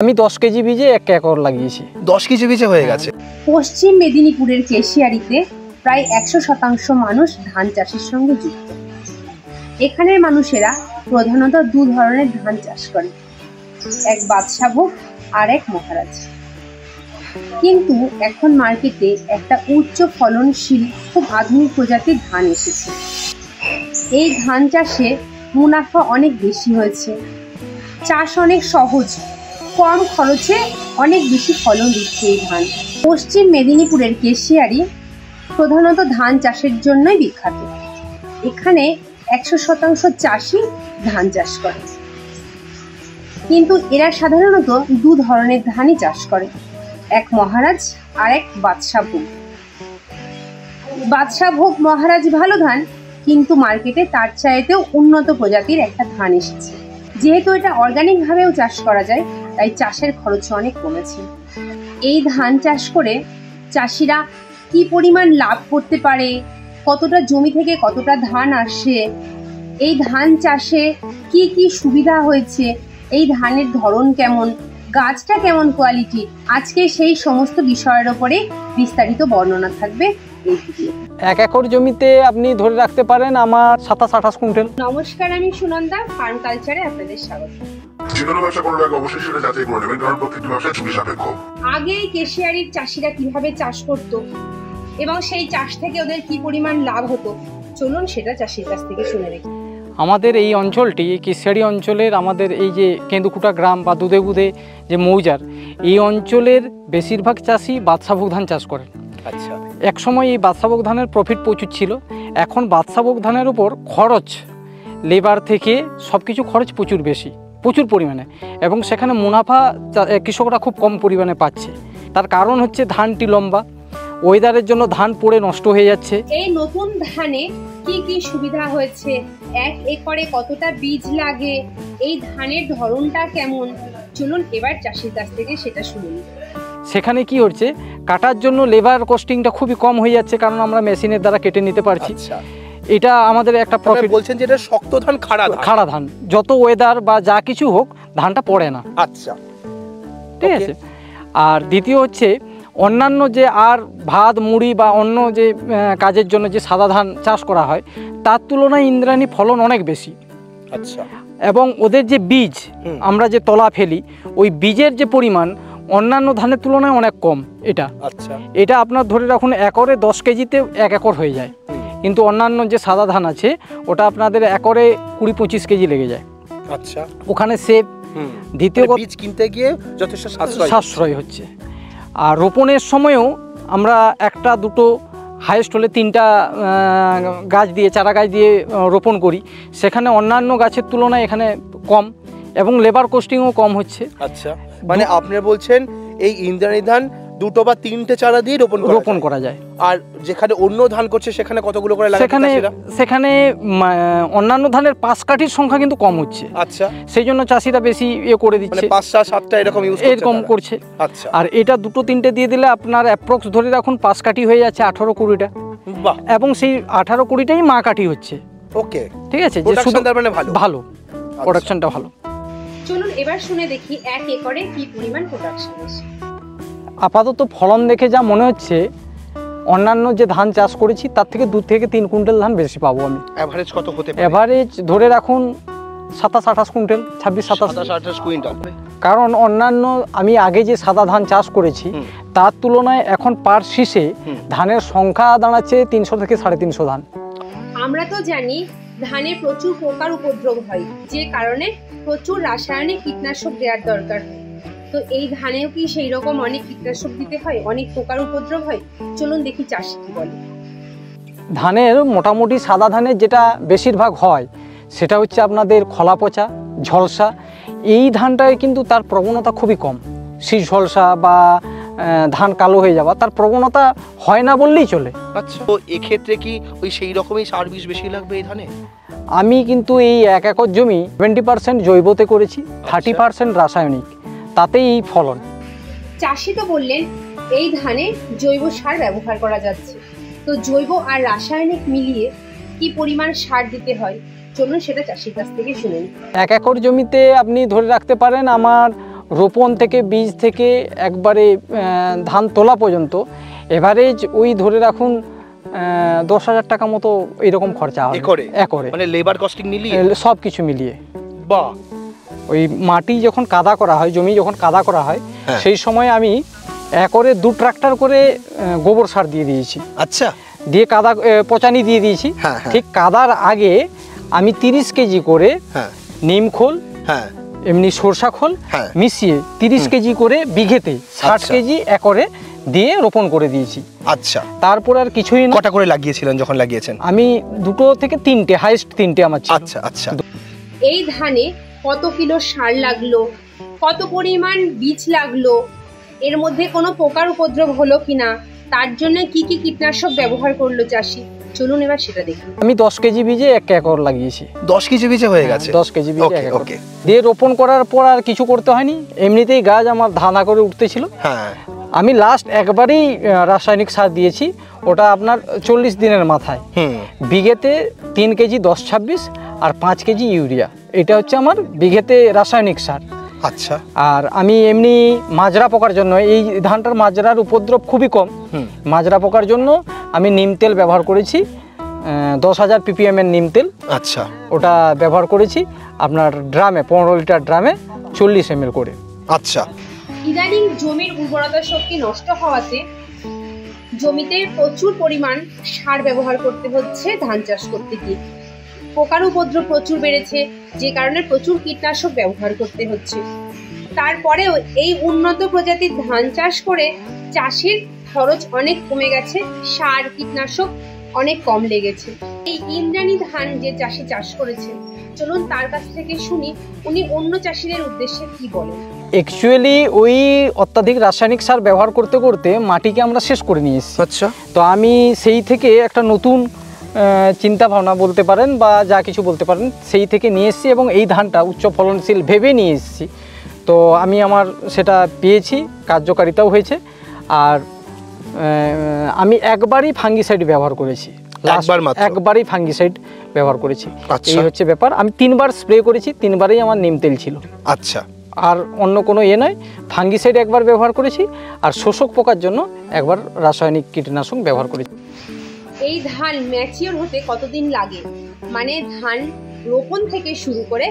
আমি 10 কেজি বীজে 1 একর লাগিয়েছি। 10 কেজি বীজে হয়ে গেছে। পশ্চিম মেদিনীপুরের কেশিয়ারিতে প্রায় 100% মানুষ ধান চাষের সঙ্গে যুক্ত। এখানের মানুষেরা প্রধানত দু ধরনের ধান চাষ করে, এক বাদশাভোগ আর এক মহারাজ। কিন্তু এখন মার্কেটে একটা উচ্চ ফলনশীল খুব আধুনিক প্রজাতির ধান এসেছে। এই ধান চাষে মুনাফা অনেক বেশি হয়েছে, চাষ অনেক সহজ, কম খরচে অনেক বেশি ফলন দিচ্ছে এই ধান। পশ্চিম মেদিনীপুরের কেশিয়ারি প্রধানত ধান চাষের জন্যই বিখ্যাত। এখানে 100% চাষি ধান চাষ করে, কিন্তু এরা সাধারণত দু ধরনের ধানই চাষ করে, এক মহারাজ আর এক বাদশাভোগ। বাদশাভোগ মহারাজ ভালো ধান, কিন্তু মার্কেটে তার চাইতেও উন্নত প্রজাতির একটা ধান এসেছে। যেহেতু এটা অর্গানিক ভাবেও চাষ করা যায়, তাই চাষের খরচ অনেক কমেছে। এই ধান চাষ করে চাষিরা কি পরিমাণ লাভ করতে পারে, কতটা জমি থেকে কতটা ধান আসে, এই ধান চাষে কি কি সুবিধা হয়েছে, এই ধানের ধরন কেমন, গাছটা কেমন কোয়ালিটি, আজকে সেই সমস্ত বিষয়ের উপরে বিস্তারিত বর্ণনা থাকবে এই ভিডিও। 1 একর জমিতে আপনি ধরে রাখতে পারেন আমার 27-28 কুইন্টাল। নমস্কার, আমি সুনন্দা, ফার্ম কালচারে আপনাদের স্বাগত। যেকোনো ব্যবসা করার আগে অবশ্যই সেটা যাচাই করে নেবেন, কারণ প্রত্যেকটি ব্যবসা ঝুঁকি সাপেক্ষ। আগে কেশিয়ারির চাষিরা কিভাবে চাষ করত এবং সেই চাষ থেকে ওদের কি পরিমাণ লাভ হতো, চলুন সেটা চাষির কাছ থেকে শুনে দেখি। আমাদের এই অঞ্চলটি, কেশিয়ারি অঞ্চলের আমাদের এই যে কেন্দুকুটা গ্রাম বা দুধেগুধে যে মৌজার, এই অঞ্চলের বেশিরভাগ চাষি বাদশাভোগ ধান চাষ করেন। আচ্ছা, এক সময় এই বাদশাভোগ ধানের প্রফিট প্রচুর ছিল। এখন বাদশাভোগ ধানের উপর খরচ, লেবার থেকে সব কিছু খরচ প্রচুর পরিমাণে, এবং সেখানে মুনাফা কৃষকরা খুব কম পরিমাণে পাচ্ছে। তার কারণ হচ্ছে ধানটি লম্বা, ওয়েদারের জন্য ধান পড়ে নষ্ট হয়ে যাচ্ছে। এই নতুন ধানে কি কি সুবিধা হয়েছে, 1 একরে কতটা বীজ লাগে, এই ধানের ধরনটা কেমন, চলুন এবার চাষির কাছ থেকে সেটা শুনুন। সেখানে কি হচ্ছে, কাটার জন্য লেবার কস্টিংটা খুবই কম হয়ে যাচ্ছে, কারণ আমরা মেশিনের দ্বারা কেটে নিতে পারছি। এটা আমাদের একটা প্রফিট। বলছেন যে এটা শক্ত ধান, খাড়া ধান, যত ওয়েদার বা যা কিছু হোক ধানটা পড়ে না। আচ্ছা, ঠিক আছে। আর দ্বিতীয় হচ্ছে, অন্যান্য যে আর ভাত মুড়ি বা অন্য যে কাজের জন্য যে সাদা ধান চাষ করা হয়, তার তুলনায় ইন্দ্রাণী ফলন অনেক বেশি। আচ্ছা, এবং ওদের যে বীজ আমরা যে তলা ফেলি, ওই বীজের যে পরিমাণ অন্যান্য ধানের তুলনায় অনেক কম। এটা আপনার ধরে রাখুন একরে 10 কেজিতে 1 একর হয়ে যায়, কিন্তু অন্যান্য যে সাদা ধান আছে ওটা আপনাদের একরে 20-25 কেজি লেগে যায়। আচ্ছা, ওখানে সেভ। দ্বিতীয় বীজ কিনতে গিয়ে যথেষ্ট সাশ্রয় হচ্ছে। আর রোপণের সময়ও আমরা 1-2 হাইয়েস্ট হলে 3টা গাছ দিয়ে, চারা গাছ দিয়ে রোপণ করি, সেখানে অন্যান্য গাছের তুলনায় এখানে কম, এবং লেবার কস্টিংও কম হচ্ছে। আচ্ছা, মানে আপনি বলছেন এই ইন্দ্রাণী ধান 2 বা 3টে চারা দিয়ে রোপণ করা যায়। আর যেখানে অন্য ধান করছে সেখানে কতগুলো করে লাগাচ্ছে চাষিরা? সেখানে অন্যান্য ধানের পাশ কাঠির সংখ্যা কিন্তু কম হচ্ছে। আচ্ছা, সেই জন্য চাষিরা বেশি করে দিচ্ছে, 5-7টা এরকম করছে। আচ্ছা, আর এটা 2-3টে দিয়ে দিলে আপনার অ্যাপ্রক্স ধরে রাখুন পাশ কাঠি হয়ে যাচ্ছে 18-20টা। বাহ! এবং সেই 18-20টাই মা কাঠি হচ্ছে। ওকে, ঠিক আছে, যে শুধু ভালো প্রোডাকশনটা ভালো। চলুন এবার শুনে দেখি 1 একরে কি পরিমাণ প্রোডাকশন আসে। আপাতত ফলন দেখে যা মনে হচ্ছে, অন্যান্য যে ধান চাষ করেছি তার থেকে 2 থেকে 3 কুইন্টাল ধান বেশি পাবো আমি। এভারেজ কত হতে পারে? এভারেজ ধরে রাখুন 27-28 কুইন্টাল, 26-27 কুইন্টাল। কারণ অন্যান্য আমি আগে যে সাদা ধান চাষ করেছি তার তুলনায় এখন পার শীষে ধানের সংখ্যা দাঁড়াচ্ছে 300 থেকে 350 ধান। আমরা তো জানি ধানে প্রচুর পোকার উপদ্রব হয়, যে কারণে প্রচুর রাসায়নিক কীটনাশক দেওয়ার দরকার হয়। তো এই ধানেও কি সেই রকম অনেক কীটনাশক দিতে হয়, অনেক পোকার উপদ্রব হয়? চলুন দেখি চাষি কি বলে। ধানের মোটামুটি সাদা ধানের যেটা বেশিরভাগ হয় সেটা হচ্ছে আপনাদের খলা পচা, ঝলসা। এই ধানটায় কিন্তু তার প্রবণতা খুবই কম। শীষ ঝলসা বা ধান কালো হয়ে যাওয়া তার প্রবণতা হয় না বললেই চলে। আচ্ছা, তো এক্ষেত্রে কি ওই সেই রকমই সার বিষ বেশি লাগবে এই ধানে? আমি কিন্তু এই 1 একর জমি 20% জৈবতে করেছি, 30% রাসায়নিক, তাতেই এই ফলন। চাষি তো বললেন এই ধানে জৈব সার ব্যবহার করা যাচ্ছে, তো জৈব আর রাসায়নিক মিলিয়ে কি পরিমাণ সার দিতে হয়, চলুন সেটা চাষির কাছ থেকে শুনুন। 1 একর জমিতে আপনি ধরে রাখতে পারেন আমার রোপণ থেকে বীজ থেকে একবারে ধান তোলা পর্যন্ত এভারেজ ওই ধরে রাখুন 10,000 টাকা মতো এরকম খরচা হয় একরে, মানে লেবার কস্টিং মিলিয়ে সব কিছু মিলিয়ে। বাহ। ওই মাটি যখন কাদা করা হয়, জমি যখন কাদা করা হয়, সেই সময় আমি একরে 2 ট্রাক্টর করে গোবর সার দিয়ে দিয়েছি। আচ্ছা। দিয়ে কাদা পচানি দিয়ে দিয়েছি। ঠিক কাদার আগে আমি 30 কেজি করে নিম খোল, এমনি সরষা খোল মিশিয়ে 30 কেজি করে বিঘেতে 60 কেজি একরে দিয়ে রোপণ করে দিয়েছি। আচ্ছা। তারপর আর কিছুই না। কটা করে লাগিয়েছিলেন যখন লাগিয়েছেন? আমি 2 থেকে 3টে, হাইস্ট 3টে আমার ছিল। আচ্ছা আচ্ছা। এই ধানে কত কিলো সার লাগলো, কত পরিমাণ বীজ লাগলো, এর মধ্যে কোনো পোকার উপদ্রব হলো কিনা, তার জন্য কি কি কীটনাশক ব্যবহার করলো চাষি, চলুন এবার সেটা দেখি। আমি 10 কেজি বীজে 1 একর লাগিয়েছি। 10 কেজি বীজে হয়ে গেছে? 10 কেজি বীজে 1 একর দিয়ে রোপণ করার পর আর কিছু করতে হয়নি, এমনিতেই গাছ আমার ধানা করে উঠতেছিল। আমি লাস্ট একবারই রাসায়নিক সার দিয়েছি, ওটা আপনার 40 দিনের মাথায়। বিঘেতে 3 কেজি 10-26 আর 5 কেজি ইউরিয়া, এটা হচ্ছে আমার বিঘেতে রাসায়নিক সার। আচ্ছা। আর আমি এমনি মাজরা পোকার জন্য, এই ধানটার মাজরার উপদ্রব খুবই কম, মাজরা পোকার জন্য আমি নিম তেল ব্যবহার করেছি, 10,000 ppm এর নিম তেল। আচ্ছা। ওটা ব্যবহার করেছি আপনার ড্রামে, 15 লিটার ড্রামে 40 ml করে। আচ্ছা। ইদানিং জমির উর্বরতা শক্তি নষ্ট হওয়াতে জমিতে প্রচুর পরিমাণ সার ব্যবহার করতে হচ্ছে ধান চাষ করতে গিয়ে। পোকার উপদ্রব প্রচুর বেড়েছে, যে কারণে প্রচুর কীটনাশক ব্যবহার করতে হচ্ছে। তারপরেও এই উন্নত প্রজাতির ধান চাষ করে চাষির খরচ অনেক কমে গেছে, সার কীটনাশক অনেক কম লেগেছে। এই ইন্দ্রাণী ধান যে চাষি চাষ করেছে, চলুন তার কাছ থেকে শুনি উনি অন্য চাষিদের উদ্দেশ্যে কি বলেন। অ্যাকচুয়ালি ওই অত্যাধিক রাসায়নিক সার ব্যবহার করতে করতে মাটিকে আমরা শেষ করে নিয়ে এসেছি। আচ্ছা। তো আমি সেই থেকে একটা নতুন চিন্তা ভাবনা বলতে পারেন বা যা কিছু বলতে পারেন, সেই থেকে নিয়ে এসেছি এবং এই ধানটা উচ্চ ফলনশীল ভেবে নিয়ে এসেছি। তো আমি আমার সেটা পেয়েছি, কার্যকারিতাও হয়েছে। আর আমি একবারই ফাঙ্গিসাইড ব্যবহার করেছি, একবারই ফাঙ্গিসাইড ব্যবহার করেছি। এই হচ্ছে ব্যাপার। আমি 3বার স্প্রে করেছি, 3বারেই আমার নিম তেল ছিল। আচ্ছা। আর অন্য কোনো নয়, ফাঙ্গিসাইড একবার ব্যবহার করেছি আর শোষক পোকার জন্য একবার রাসায়নিক কীটনাশক ব্যবহার করেছি। এই ধান ম্যাচিওর হতে কতদিন লাগে, মানে ধান রোপণ থেকে শুরু করে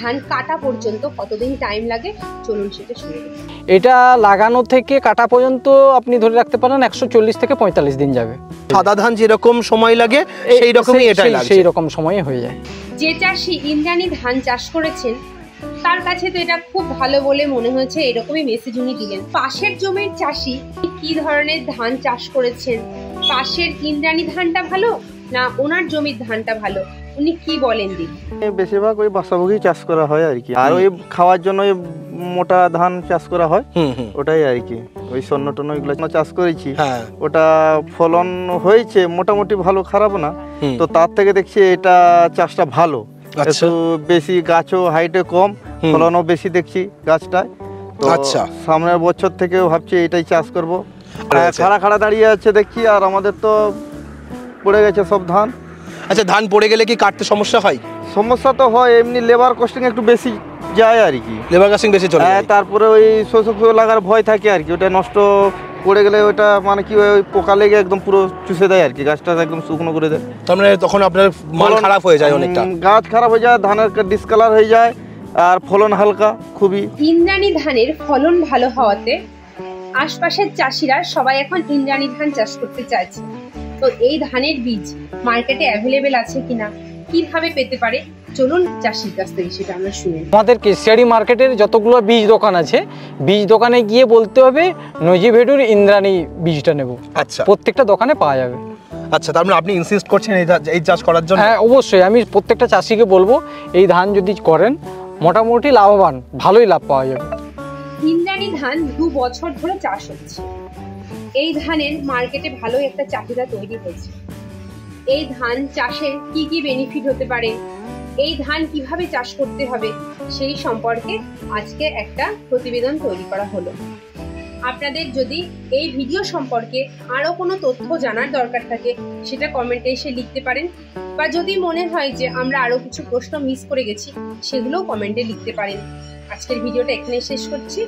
ধান কাটা পর্যন্ত কতদিন টাইম লাগে, চলুন সেটা শুনে নিই। এটা লাগানো থেকে কাটা পর্যন্ত আপনি ধরে রাখতে পারেন 140 থেকে 45 দিন যাবে। সাদা ধান যেরকম সময় লাগে সেই রকমই এটাই লাগে, সেই রকম সময়ে হয়ে যায়। যে চাষি ইন্দ্রাণী ধান চাষ করেছেন তার কাছে তো এটা খুব ভালো বলে মনে হয়েছে, এরকমই মেসেজ উনি দিলেন। পাশের জমির চাষি কি ধরনের ধান চাষ করেছেন, পাশের ইন্দ্রাণী ধানটা ভালো না ওনার জমির ধানটা ভালো, উনি কি বলেন দেখি। বেশিরভাগ ওই বাসাভোগী চাষ করা হয় আর কি, আর ওই খাওয়ার জন্য ওই মোটা ধান চাষ করা হয়, ওটাই আর কি। ওই স্বর্ণ টন্ন এগুলো চাষ করেছি, ওটা ফলন হয়েছে মোটামুটি ভালো, খারাপ না। তো তার থেকে দেখছি এটা চাষটা ভালো, একটু বেশি গাছও হাইটে কম, ফলনও বেশি দেখছি গাছটায়। তো সামনের বছর থেকে ভাবছি এটাই চাষ করবো। খাড়া খাড়া দাঁড়িয়ে আছে দেখছি, আর আমাদের তো পড়ে গেছে সব ধান। আচ্ছা, ধান পড়ে গেলে কি কাটতে সমস্যা হয়? সমস্যা তো হয়, এমনি লেবার কস্টিং একটু বেশি যায় আর কি, লেবার কস্টিং বেশি চলে যায়। তারপরে ওই শোষক লাগার ভয় থাকে আর কি, ওটা নষ্ট পড়ে গেলে ওটা মানে কি ওই পোকা লেগে একদম পুরো চুষে দেয় আর কি, গাছটা একদম শুকনো করে দেয়। তার মানে তখন আপনার মাল খারাপ হয়ে যায়, অনেকটা গাছ খারাপ হয়ে যায়, ধানের ডিসকালার হয়ে যায়, আর ফলন হালকা খুবই। ইন্দ্রাণী ধানের ফলন ভালো হওয়াতে আশপাশের চাষিরা সবাই এখন ইন্দ্রাণী ধান চাষ করতে চাইছে। তো এই ধানের বীজ মার্কেটে অ্যাভেলেবেল আছে কিনা, কিভাবে পেতে পারে, চলুন চাষির কাছ থেকে সেটা আমরা শুনি। আমাদের কেশিয়ারি মার্কেটের যতগুলো বীজ দোকান আছে, বীজ দোকানে গিয়ে বলতে হবে নজিভেডুর ইন্দ্রাণী বীজটা নেব। আচ্ছা, প্রত্যেকটা দোকানে পাওয়া যাবে। আচ্ছা, তার মানে আপনি ইনসিস্ট করছেন এই চাষ করার জন্য? হ্যাঁ, অবশ্যই। আমি প্রত্যেকটা চাষিকে বলবো এই ধান যদি করেন মোটামুটি লাভবান, ভালোই লাভ পাওয়া যাবে। ইন্দ্রাণী ধান 2 বছর ধরে চাষ হচ্ছে। এই ধানের মার্কেটে ভালো একটা চাহিদা তৈরি হয়েছে। এই ধান চাষে কি কি বেনিফিট হতে পারে, এই ধান কিভাবে চাষ করতে হবে, সেই সম্পর্কে আজকে একটা প্রতিবেদন তৈরি করা হলো। আপনাদের যদি এই ভিডিও সম্পর্কে আরো কোনো তথ্য জানার দরকার থাকে সেটা কমেন্টে এসে লিখতে পারেন, বা যদি মনে হয় যে আমরা আরো কিছু প্রশ্ন মিস করে গেছি সেগুলোও কমেন্টে লিখতে পারেন। আজকের ভিডিওটা এখানেই শেষ করছি।